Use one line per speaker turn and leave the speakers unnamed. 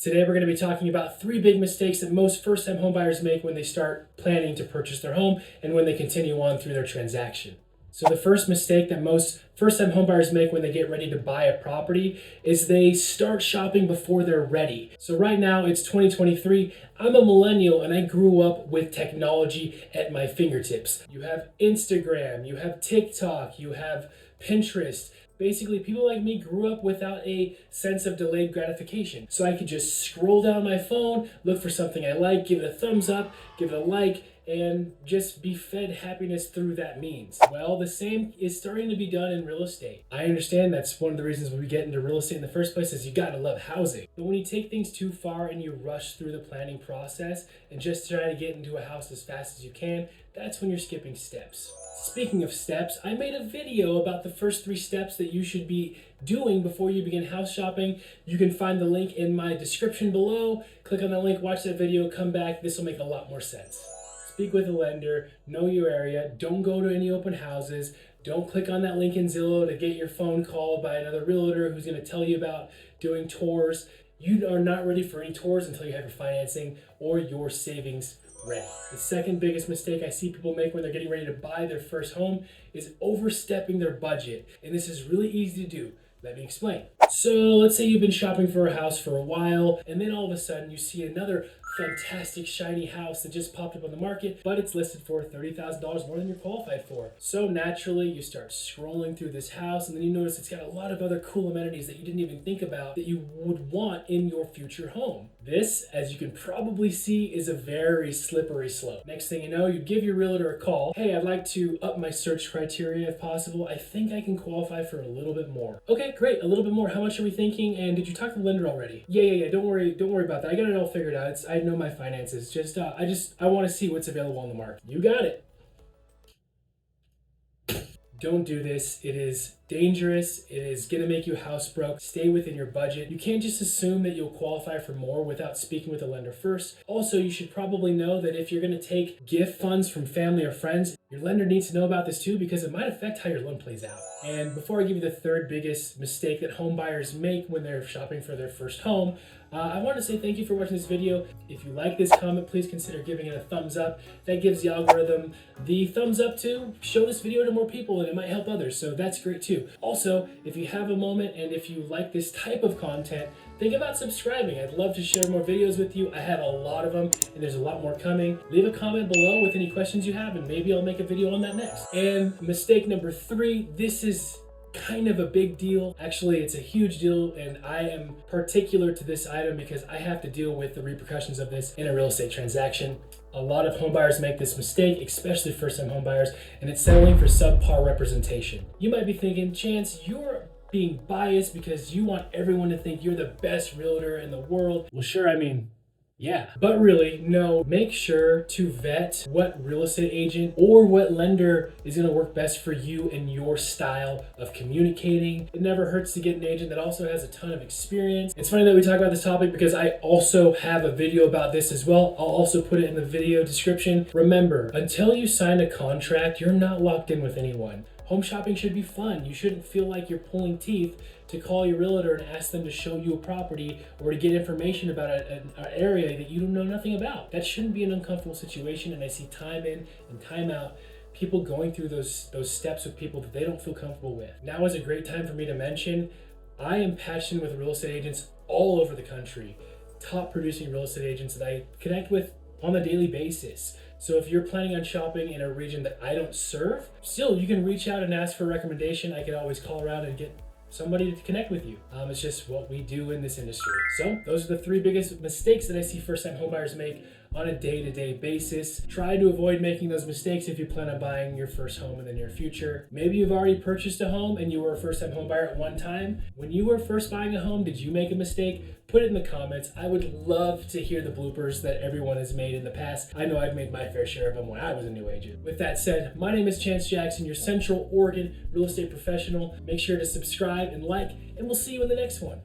Today we're going to be talking about 3 big mistakes that most first-time homebuyers make when they start planning to purchase their home and when they continue on through their transaction. So the first mistake that most first-time homebuyers make when they get ready to buy a property is they start shopping before they're ready. So right now it's 2023. I'm a millennial and I grew up with technology at my fingertips. You have Instagram, you have TikTok, you have Pinterest. Basically, people like me grew up without a sense of delayed gratification. So I could just scroll down my phone, look for something I like, give it a thumbs up, give it a like, and just be fed happiness through that means. Well, the same is starting to be done in real estate. I understand that's one of the reasons we get into real estate in the first place is you gotta love housing. But when you take things too far and you rush through the planning process and just try to get into a house as fast as you can, that's when you're skipping steps. Speaking of steps, I made a video about the first 3 steps that you should be doing before you begin house shopping. You can find the link in my description below. Click on that link, watch that video, come back. This will make a lot more sense. Speak with a lender, know your area, don't go to any open houses, don't click on that link in Zillow to get your phone called by another realtor who's going to tell you about doing tours. You are not ready for any tours until you have your financing or your savings ready. The second biggest mistake I see people make when they're getting ready to buy their first home is overstepping their budget. And this is really easy to do. Let me explain. So let's say you've been shopping for a house for a while, and then all of a sudden you see another fantastic shiny house that just popped up on the market, but it's listed for $30,000 more than you're qualified for. So naturally you start scrolling through this house and then you notice it's got a lot of other cool amenities that you didn't even think about that you would want in your future home. This, as you can probably see, is a very slippery slope. Next thing you know, you give your realtor a call. Hey, I'd like to up my search criteria if possible. I think I can qualify for a little bit more. Okay, great, a little bit more. How much are we thinking? And did you talk to the lender already? Yeah. Don't worry about that. I got it all figured out. I know my finances. I want to see what's available on the market. You got it. Don't do this. It is dangerous. It is going to make you house broke. Stay within your budget. You can't just assume that you'll qualify for more without speaking with a lender first. Also, you should probably know that if you're going to take gift funds from family or friends, your lender needs to know about this too because it might affect how your loan plays out. And before I give you the third biggest mistake that home buyers make when they're shopping for their first home, I want to say thank you for watching this video. If you like this comment, please consider giving it a thumbs up. That gives the algorithm the thumbs up to show this video to more people and it might help others, so that's great too. Also, if you have a moment and if you like this type of content, think about subscribing. I'd love to share more videos with you. I have a lot of them and there's a lot more coming. Leave a comment below with any questions you have and maybe I'll make a video on that next. And mistake number 3, this is kind of a big deal. Actually, it's a huge deal and I am particular to this item because I have to deal with the repercussions of this in a real estate transaction. A lot of home buyers make this mistake, especially first-time home buyers, and it's settling for subpar representation. You might be thinking, Chance, you're being biased because you want everyone to think you're the best realtor in the world. Well, sure, yeah, but really, no. Make sure to vet what real estate agent or what lender is going to work best for you and your style of communicating. It never hurts to get an agent that also has a ton of experience. It's funny that we talk about this topic because I also have a video about this as well. I'll also put it in the video description. Remember, until you sign a contract, you're not locked in with anyone. Home shopping should be fun. You shouldn't feel like you're pulling teeth to call your realtor and ask them to show you a property or to get information about an area that you don't know nothing about. That shouldn't be an uncomfortable situation, and I see time in and time out people going through those steps with people that they don't feel comfortable with. Now is a great time for me to mention, I am passionate with real estate agents all over the country, top producing real estate agents that I connect with on a daily basis. So if you're planning on shopping in a region that I don't serve, still you can reach out and ask for a recommendation. I can always call around and get somebody to connect with you. It's just what we do in this industry. So those are the 3 biggest mistakes that I see first-time homebuyers make on a day-to-day basis. Try to avoid making those mistakes if you plan on buying your first home in the near future. Maybe you've already purchased a home and you were a first-time homebuyer at one time. When you were first buying a home, did you make a mistake? Put it in the comments. I would love to hear the bloopers that everyone has made in the past. I know I've made my fair share of them when I was a new agent. With that said, my name is Chance Jackson, your Central Oregon real estate professional. Make sure to subscribe and like, and we'll see you in the next one.